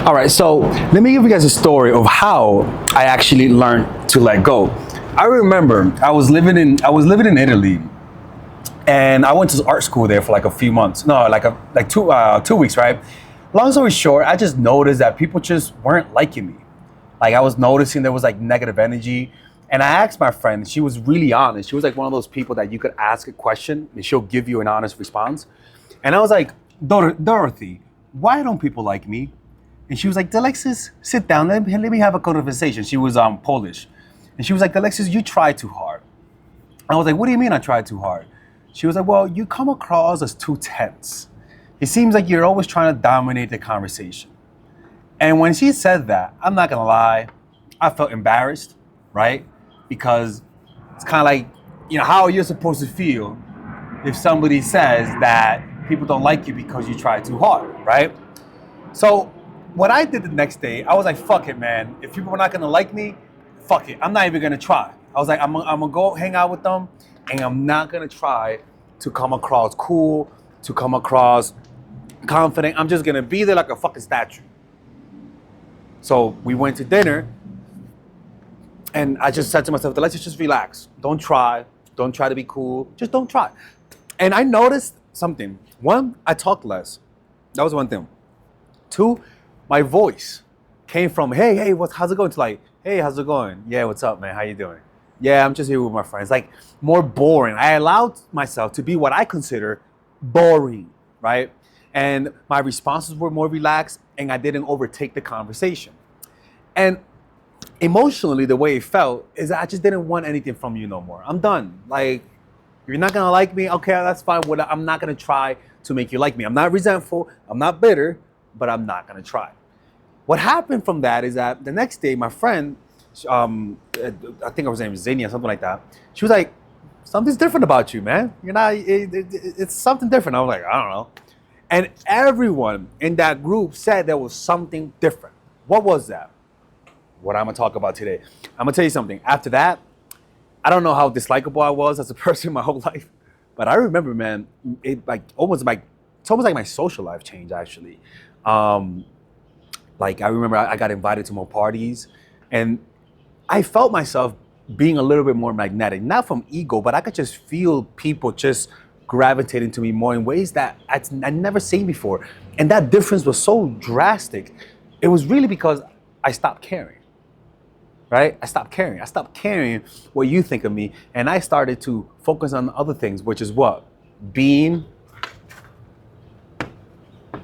All right, so let me give you guys a story of how I actually learned to let go. I remember I was living in Italy, and I went to art school there for like a few months. No, like 2 weeks, right? Long story short, I just noticed that people just weren't liking me. Like I was noticing there was like negative energy. And I asked my friend, she was really honest. She was like one of those people that you could ask a question and she'll give you an honest response. And I was like, Dorothy, why don't people like me? And she was like, Alexis, sit down. Let me have a conversation. She was Polish. And she was like, Alexis, you try too hard. I was like, what do you mean I tried too hard? She was like, well, you come across as too tense. It seems like you're always trying to dominate the conversation. And when she said that, I'm not gonna lie, I felt embarrassed, right? Because it's kind of like, how are you supposed to feel if somebody says that people don't like you because you try too hard, right? So what I did the next day, I was like, fuck it, man. If people are not gonna like me, fuck it. I'm not even gonna try. I was like, I'm gonna go hang out with them and I'm not gonna try to come across cool, to come across confident. I'm just gonna be there like a fucking statue. So we went to dinner and I just said to myself, let's just relax. Don't try. Don't try to be cool. Just don't try. And I noticed something. One, I talked less. That was one thing. Two, my voice came from, hey, how's it going? To like, hey, how's it going? Yeah, what's up, man? How you doing? Yeah, I'm just here with my friends. Like, more boring. I allowed myself to be what I consider boring, right? And my responses were more relaxed and I didn't overtake the conversation. And emotionally, the way it felt is I just didn't want anything from you no more. I'm done. Like, you're not gonna like me. Okay, that's fine. I'm not gonna try to make you like me. I'm not resentful. I'm not bitter, but I'm not gonna try. What happened from that is that the next day, my friend, I think her name was Zania, something like that. She was like, "Something's different about you, man. You're not. It's something different." I was like, "I don't know." And everyone in that group said there was something different. What was that? What I'm gonna talk about today. I'm gonna tell you something. After that, I don't know how dislikable I was as a person my whole life, but I remember, man, it's almost like my social life changed actually. Like I remember I got invited to more parties, and I felt myself being a little bit more magnetic, not from ego, but I could just feel people just gravitating to me more in ways that I'd never seen before, and that difference was so drastic. It was really because I stopped caring. Right? I stopped caring. I stopped caring what you think of me. And I started to focus on other things, which is what? Being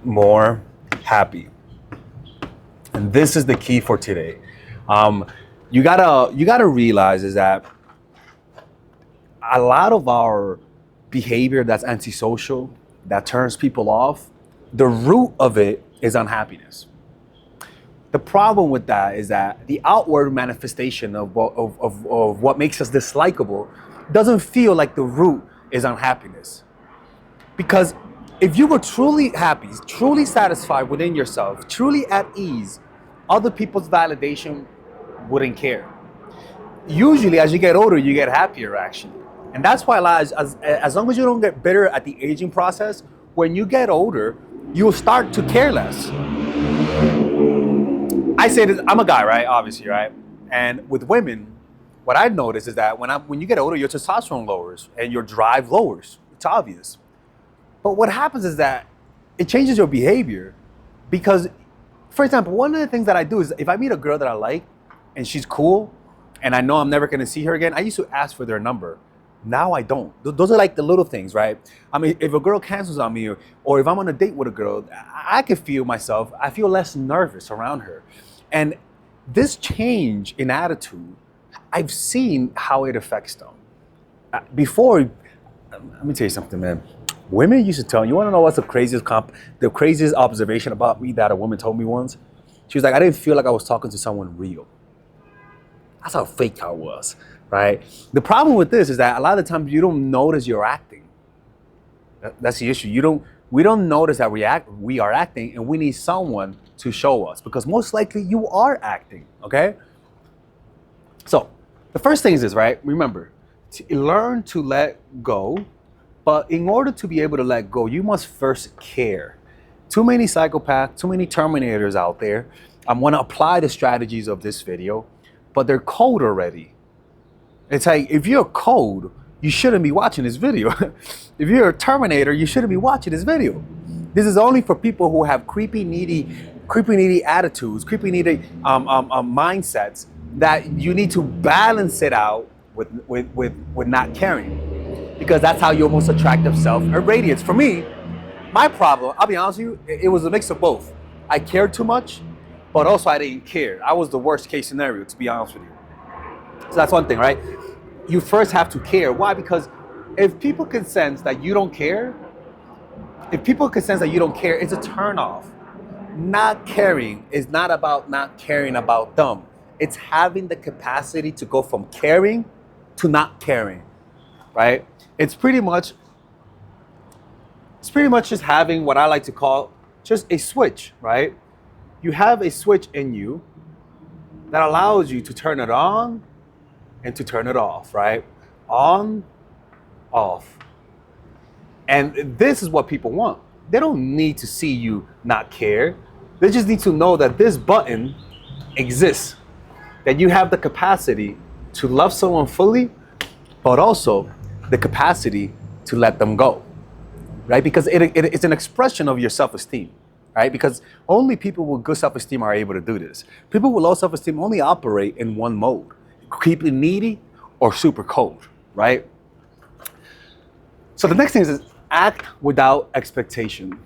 more happy. And this is the key for today. You gotta realize is that a lot of our behavior that's antisocial, that turns people off, the root of it is unhappiness. The problem with that is that the outward manifestation of what makes us dislikable doesn't feel like the root is unhappiness. Because if you were truly happy, truly satisfied within yourself, truly at ease, other people's validation wouldn't care. Usually, as you get older, you get happier actually. And that's why as long as you don't get bitter at the aging process, when you get older, you'll start to care less. I say this, I'm a guy, right? Obviously, right? And with women, what I notice is that when you get older, your testosterone lowers and your drive lowers. It's obvious. But what happens is that it changes your behavior because, for example, one of the things that I do is if I meet a girl that I like and she's cool and I know I'm never going to see her again, I used to ask for their number. Now I don't. Those are like the little things, right? I mean, if a girl cancels on me or if I'm on a date with a girl, I can feel myself, I feel less nervous around her. And this change in attitude, I've seen how it affects them. Before, let me tell you something, man. Women used to tell me, you want to know what's the craziest observation about me that a woman told me once? She was like, I didn't feel like I was talking to someone real. That's how fake I was, right? The problem with this is that a lot of the times you don't notice you're acting. That's the issue. We don't notice that we are acting, and we need someone to show us because most likely you are acting, okay? So the first thing is this, right? Remember, to learn to let go, but in order to be able to let go, you must first care. Too many psychopaths, too many terminators out there. I'm going to apply the strategies of this video, but they're cold already. It's like, if you're cold, you shouldn't be watching this video. If you're a terminator, you shouldn't be watching this video. This is only for people who have creepy, needy attitudes, creepy, needy mindsets, that you need to balance it out with not caring, because that's how your most attractive self irradiates. For me, my problem, I'll be honest with you, it was a mix of both. I cared too much, but also I didn't care. I was the worst case scenario, to be honest with you. So that's one thing, right? You first have to care. Why? Because if people can sense that you don't care, it's a turnoff. Not caring is not about not caring about them. It's having the capacity to go from caring to not caring, right? It's pretty much just having what I like to call just a switch, right? You have a switch in you that allows you to turn it on and to turn it off, right? On, off. And this is what people want. They don't need to see you not care. They just need to know that this button exists, that you have the capacity to love someone fully, but also the capacity to let them go, right? Because it's an expression of your self-esteem, right? Because only people with good self-esteem are able to do this. People with low self-esteem only operate in one mode: creepy needy or super cold, right? So the next thing is act without expectation,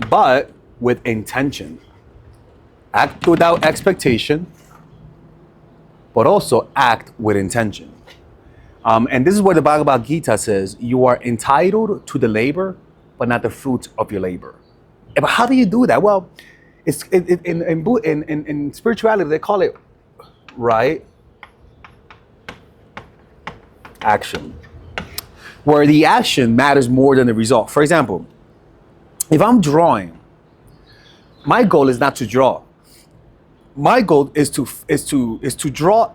but with intention. Act without expectation, but also act with intention. And this is where the Bhagavad Gita says, you are entitled to the labor, but not the fruits of your labor. But how do you do that? Well, in spirituality, they call it right action, where the action matters more than the result. For example, if I'm drawing, my goal is not to draw. My goal is to draw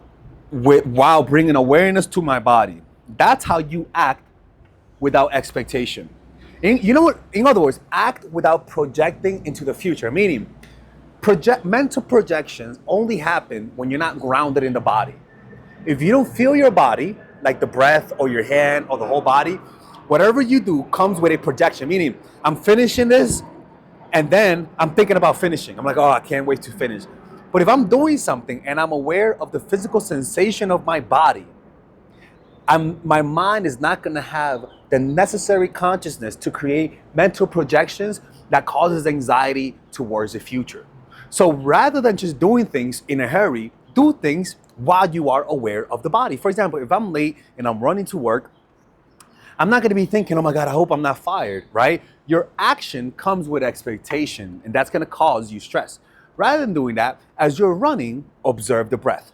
while bringing awareness to my body. That's how you act without expectation. You know what? In other words, act without projecting into the future. Meaning, mental projections only happen when you're not grounded in the body. If you don't feel your body, like the breath or your hand or the whole body, whatever you do comes with a projection. Meaning, I'm finishing this, and then I'm thinking about finishing. I'm like, oh, I can't wait to finish. But if I'm doing something and I'm aware of the physical sensation of my body, my mind is not going to have the necessary consciousness to create mental projections that causes anxiety towards the future. So rather than just doing things in a hurry, do things while you are aware of the body. For example, if I'm late and I'm running to work, I'm not going to be thinking, oh my God, I hope I'm not fired, right? Your action comes with expectation, and that's going to cause you stress. Rather than doing that, as you're running, observe the breath.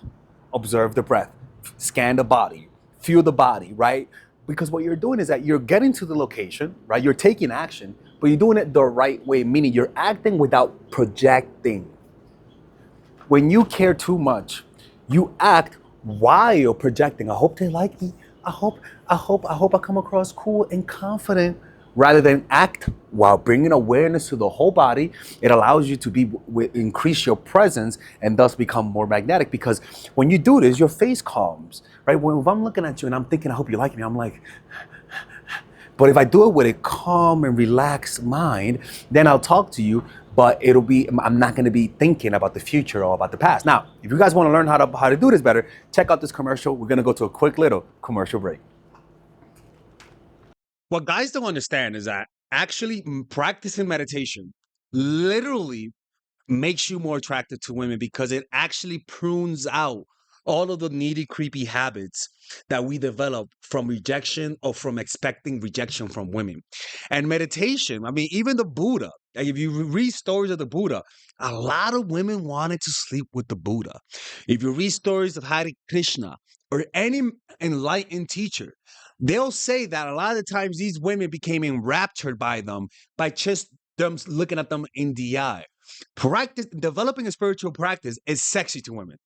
Observe the breath. Scan the body. Feel the body, right? Because what you're doing is that you're getting to the location, right? You're taking action, but you're doing it the right way, meaning you're acting without projecting. When you care too much, you act while projecting. I hope they like me. I hope I come across cool and confident. Rather than act while bringing awareness to the whole body, it allows you to increase your presence and thus become more magnetic. Because when you do this, your face calms, right? If I'm looking at you and I'm thinking, I hope you like me, I'm like, but if I do it with a calm and relaxed mind, then I'll talk to you, but I'm not going to be thinking about the future or about the past. Now, if you guys want to learn how to do this better, check out this commercial. We're going to go to a quick little commercial break. What guys don't understand is that actually practicing meditation literally makes you more attractive to women, because it actually prunes out all of the needy, creepy habits that we develop from rejection or from expecting rejection from women. And meditation, I mean, even the Buddha, like if you read stories of the Buddha, a lot of women wanted to sleep with the Buddha. If you read stories of Hare Krishna or any enlightened teacher, they'll say that a lot of the times these women became enraptured by them by just them looking at them in the eye. Developing a spiritual practice is sexy to women.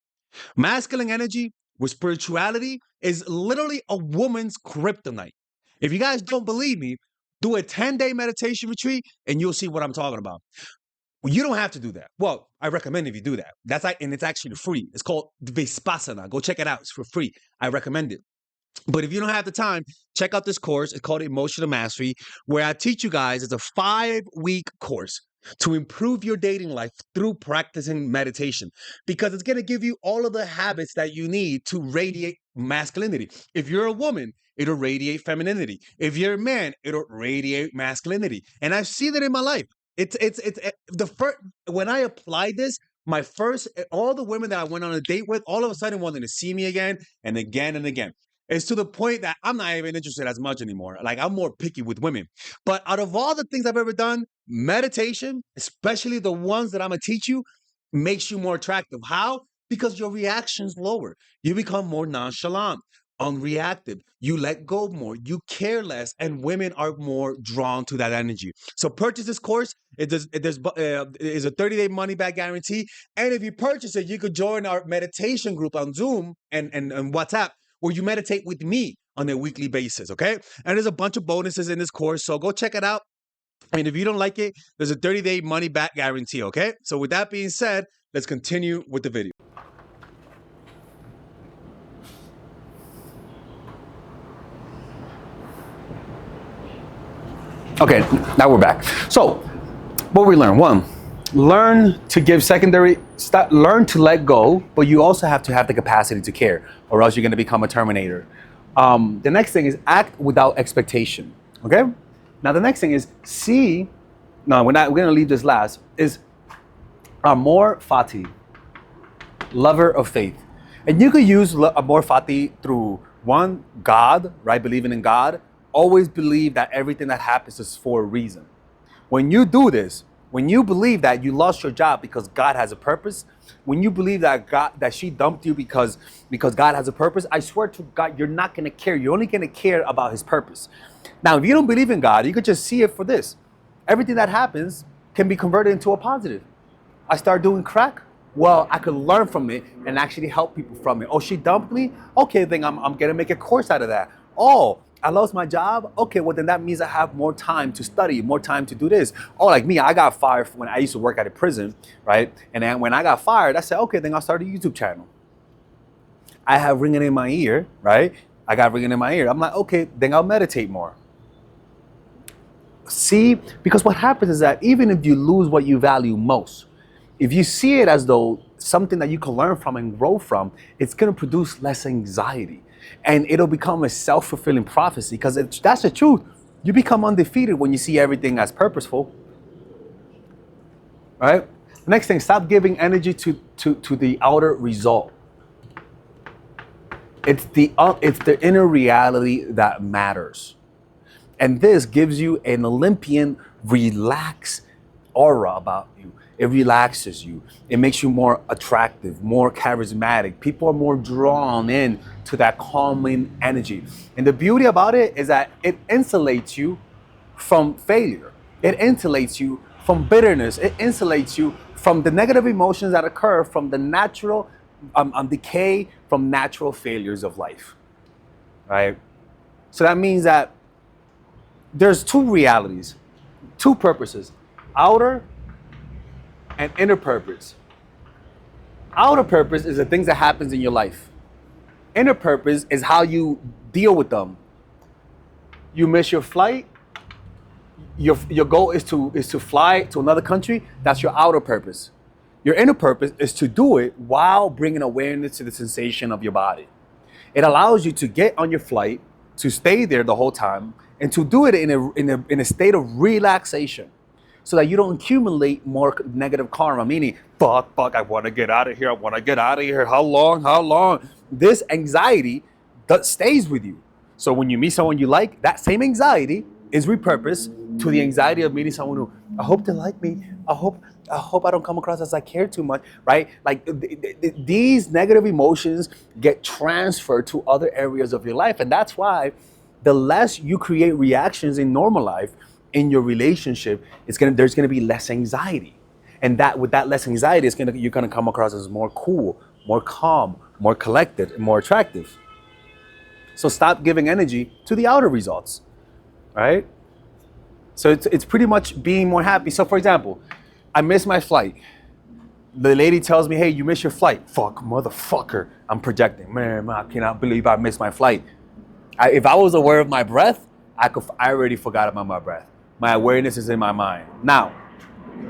Masculine energy with spirituality is literally a woman's kryptonite. If you guys don't believe me, Do a 10-day meditation retreat and you'll see what I'm talking about. Well, you don't have to do that. Well, I recommend if you do that. And it's actually free. It's called Vipassana. Go check it out. It's for free. I recommend it. But if you don't have the time, check out this course. It's called Emotional Mastery, where I teach you guys. It's a 5-week course to improve your dating life through practicing meditation, because it's going to give you all of the habits that you need to radiate masculinity. If you're a woman, it'll radiate femininity. If you're a man, it'll radiate masculinity. And I've seen it in my life. It's the first when I applied this, all the women that I went on a date with, all of a sudden wanted to see me again and again and again. It's to the point that I'm not even interested as much anymore. Like, I'm more picky with women. But out of all the things I've ever done, meditation, especially the ones that I'm going to teach you, makes you more attractive. How? Because your reaction's lower. You become more nonchalant, unreactive. You let go more. You care less. And women are more drawn to that energy. So purchase this course. It is a 30-day money-back guarantee. And if you purchase it, you could join our meditation group on Zoom and WhatsApp, where you meditate with me on a weekly basis, okay? And there's a bunch of bonuses in this course, so go check it out. And if you don't like it, there's a 30-day money-back guarantee, okay? So with that being said, let's continue with the video. Okay, now we're back. So, what we learned? One, learn to give learn to let go, but you also have to have the capacity to care, or else you're going to become a terminator. The next thing is act without expectation. Okay? Now the next thing is we're going to leave this last, is amor fati, lover of faith. And you could use amor fati through one, God, right? Believing in God. Always believe that everything that happens is for a reason. When you do this, when you believe that you lost your job because God has a purpose, when you believe that she dumped you because God has a purpose, I swear to God, you're not going to care. You're only going to care about his purpose. Now, if you don't believe in God, you could just see it for this. Everything that happens can be converted into a positive. I start doing crack. Well, I could learn from it and actually help people from it. Oh, she dumped me? Okay, then I'm going to make a course out of that. Oh, I lost my job? Okay, well then that means I have more time to study, more time to do this. Oh, like me, I got fired when I used to work at a prison, right? And then when I got fired, I said, okay, then I'll start a YouTube channel. I have ringing in my ear, right? I got ringing in my ear. I'm like, okay, then I'll meditate more. See, because what happens is that even if you lose what you value most, if you see it as though something that you can learn from and grow from, it's going to produce less anxiety. And it'll become a self-fulfilling prophecy, because that's the truth. You become undefeated when you see everything as purposeful. Right? Next thing, stop giving energy to the outer result. It's the inner reality that matters. And this gives you an Olympian relaxed aura about you. It relaxes you. It makes you more attractive, more charismatic. People are more drawn in to that calming energy. And the beauty about it is that it insulates you from failure. It insulates you from bitterness. It insulates you from the negative emotions that occur from the natural decay, from natural failures of life. Right? So that means that there's two realities, two purposes, outer and inner purpose. Outer purpose is the things that happens in your life. Inner purpose is how you deal with them. You miss your flight. Your goal is to fly to another country. That's your outer purpose. Your inner purpose is to do it while bringing awareness to the sensation of your body. It allows you to get on your flight, to stay there the whole time, and to do it in a state of relaxation, so that you don't accumulate more negative karma, meaning, fuck, I want to get out of here, how long? This anxiety stays with you. So when you meet someone you like, that same anxiety is repurposed to the anxiety of meeting someone who, I hope they like me, I hope I don't come across as I care too much, right? Like these negative emotions get transferred to other areas of your life. And that's why the less you create reactions in normal life, in your relationship, there's gonna be less anxiety. And that with that less anxiety, you're gonna come across as more cool, more calm, more collected, and more attractive. So stop giving energy to the outer results, right? So it's pretty much being more happy. So for example, I miss my flight. The lady tells me, hey, you missed your flight. Fuck, motherfucker. I'm projecting. Man, I cannot believe I missed my flight. If I was aware of my breath, I already forgot about my breath. My awareness is in my mind. Now,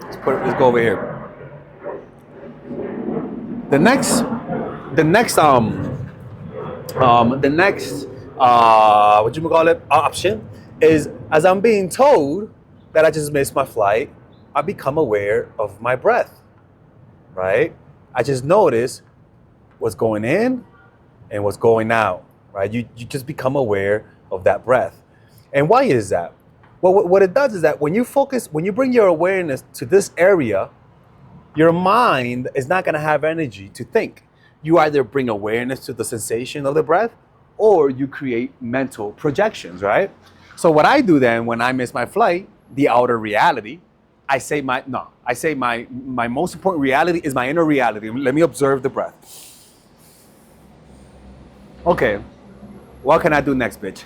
let's go over here. The next what you call it, option is, as I'm being told that I just missed my flight, I become aware of my breath, right? I just notice what's going in and what's going out, right? You just become aware of that breath. And why is that? Well, what it does is that when you bring your awareness to this area, your mind is not going to have energy to think. You either bring awareness to the sensation of the breath, or you create mental projections, right? So what I do then when I miss my flight, the outer reality, I say my most important reality is my inner reality. Let me observe the breath. Okay, what can I do next, bitch?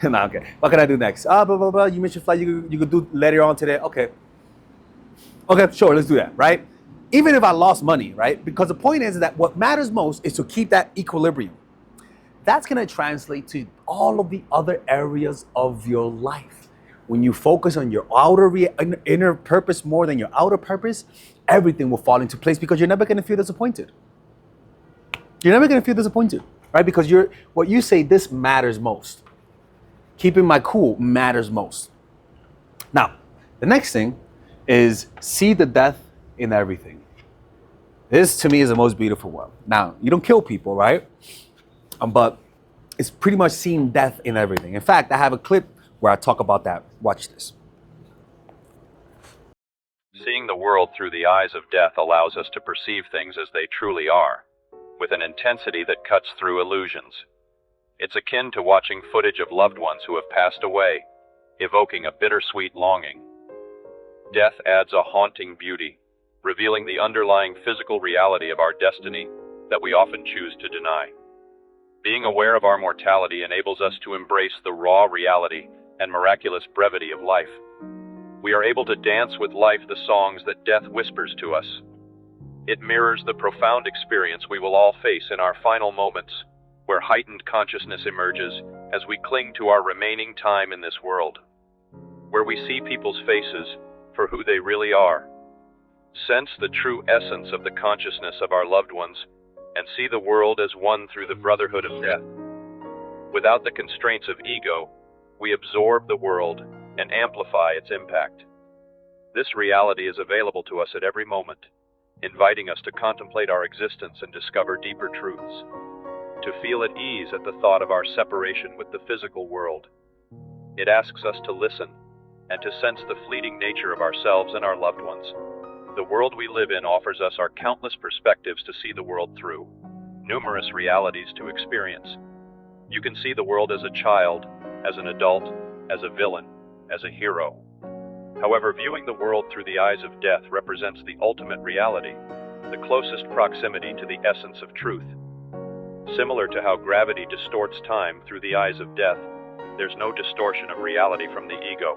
No, okay. What can I do next? Blah, blah, blah. You missed your flight. You could do later on today. Okay, sure, let's do that, right? Even if I lost money, right? Because the point is that what matters most is to keep that equilibrium. That's going to translate to all of the other areas of your life. When you focus on your inner purpose more than your outer purpose, everything will fall into place because you're never going to feel disappointed. You're never going to feel disappointed, right? Because what you say, this matters most. Keeping my cool matters most. Now, the next thing is see the death in everything. This to me is the most beautiful one. Now, you don't kill people, right? But it's pretty much seeing death in everything. In fact, I have a clip where I talk about that. Watch this. Seeing the world through the eyes of death allows us to perceive things as they truly are, with an intensity that cuts through illusions. It's akin to watching footage of loved ones who have passed away, evoking a bittersweet longing. Death adds a haunting beauty, revealing the underlying physical reality of our destiny that we often choose to deny. Being aware of our mortality enables us to embrace the raw reality and miraculous brevity of life. We are able to dance with life the songs that death whispers to us. It mirrors the profound experience we will all face in our final moments, where heightened consciousness emerges as we cling to our remaining time in this world, where we see people's faces for who they really are, sense the true essence of the consciousness of our loved ones, and see the world as one through the brotherhood of death. Without the constraints of ego, we absorb the world and amplify its impact. This reality is available to us at every moment, inviting us to contemplate our existence and discover deeper truths, to feel at ease at the thought of our separation with the physical world. It asks us to listen and to sense the fleeting nature of ourselves and our loved ones. The world we live in offers us our countless perspectives to see the world through, numerous realities to experience. You can see the world as a child, as an adult, as a villain, as a hero. However, viewing the world through the eyes of death represents the ultimate reality, the closest proximity to the essence of truth. Similar to how gravity distorts time through the eyes of death, there's no distortion of reality from the ego.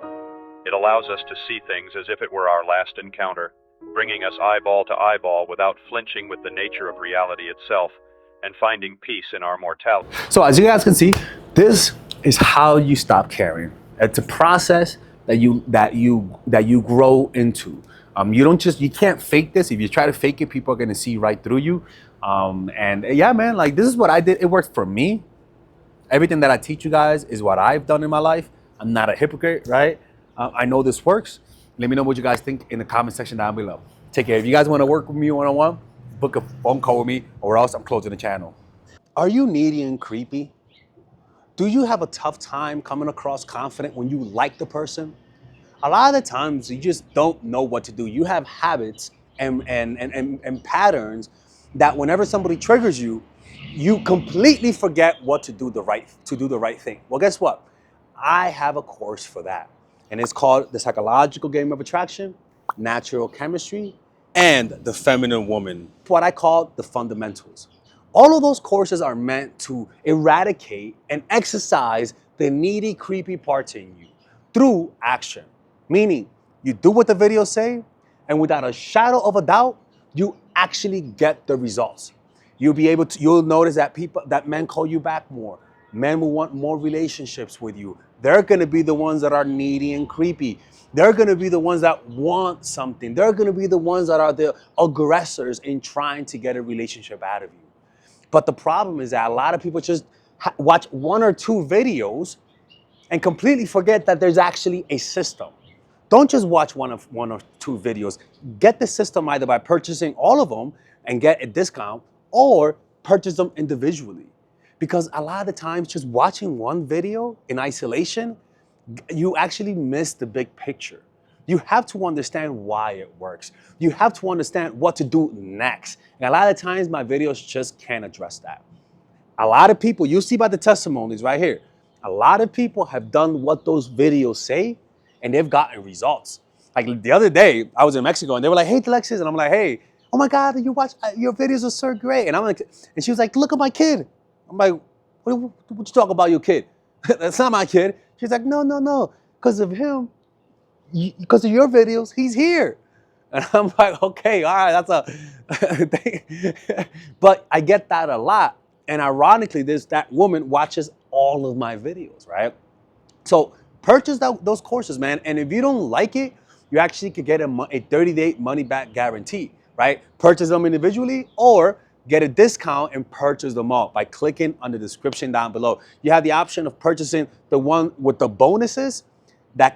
It allows us to see things as if it were our last encounter, bringing us eyeball to eyeball without flinching with the nature of reality itself, and finding peace in our mortality. So as you guys can see, this is how you stop caring. It's a process that you grow into. You can't fake this. If you try to fake it, people are gonna see right through you. And yeah, man, like this is what I did. It worked for me. Everything that I teach you guys is what I've done in my life. I'm not a hypocrite, right? I know this works. Let me know what you guys think in the comment section down below. Take care. If you guys want to work with me one-on-one, book a phone call with me, or else I'm closing the channel. Are you needy and creepy? Do you have a tough time coming across confident when you like the person? A lot of the times you just don't know what to do. You have habits and patterns that whenever somebody triggers you, you completely forget what to do the right thing. Well, guess what? I have a course for that. And it's called The Psychological Game of Attraction, Natural Chemistry, and The Feminine Woman, what I call the fundamentals. All of those courses are meant to eradicate and exercise the needy, creepy parts in you. through action. Meaning, you do what the videos say, and without a shadow of a doubt, you actually get the results. You'll notice that men call you back more. Men will want more relationships with you. They're gonna be the ones that are needy and creepy. They're gonna be the ones that want something. They're gonna be the ones that are the aggressors in trying to get a relationship out of you. But the problem is that a lot of people just watch one or two videos and completely forget that there's actually a system. Don't just watch one or two videos. Get the system either by purchasing all of them and get a discount, or purchase them individually. Because a lot of the times, just watching one video in isolation, you actually miss the big picture. You have to understand why it works. You have to understand what to do next. And a lot of times, my videos just can't address that. A lot of people, you see by the testimonies right here, a lot of people have done what those videos say, and they've gotten results. Like the other day, I was in Mexico, and they were like, "Hey, Alexis," and I'm like, "Hey, oh my God, you watch your videos are so great." And I'm like, and she was like, "Look at my kid." I'm like, "What you talk about your kid? That's not my kid." She's like, "No, because of him, because of your videos, he's here." And I'm like, "Okay, all right, that's a thing." But I get that a lot. And ironically, that woman watches all of my videos, right? So purchase those courses, man. And if you don't like it, you actually could get a 30-day money-back guarantee, right? Purchase them individually, or get a discount and purchase them all by clicking on the description down below. You have the option of purchasing the one with the bonuses that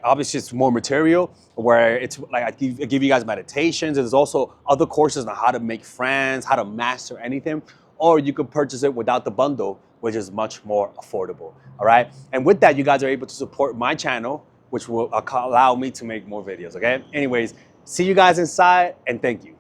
obviously it's more material, where it's like I give you guys meditations. There's also other courses on how to make friends, how to master anything. Or you could purchase it without the bundle, which is much more affordable, all right? And with that, you guys are able to support my channel, which will allow me to make more videos, okay? Anyways, see you guys inside, and thank you.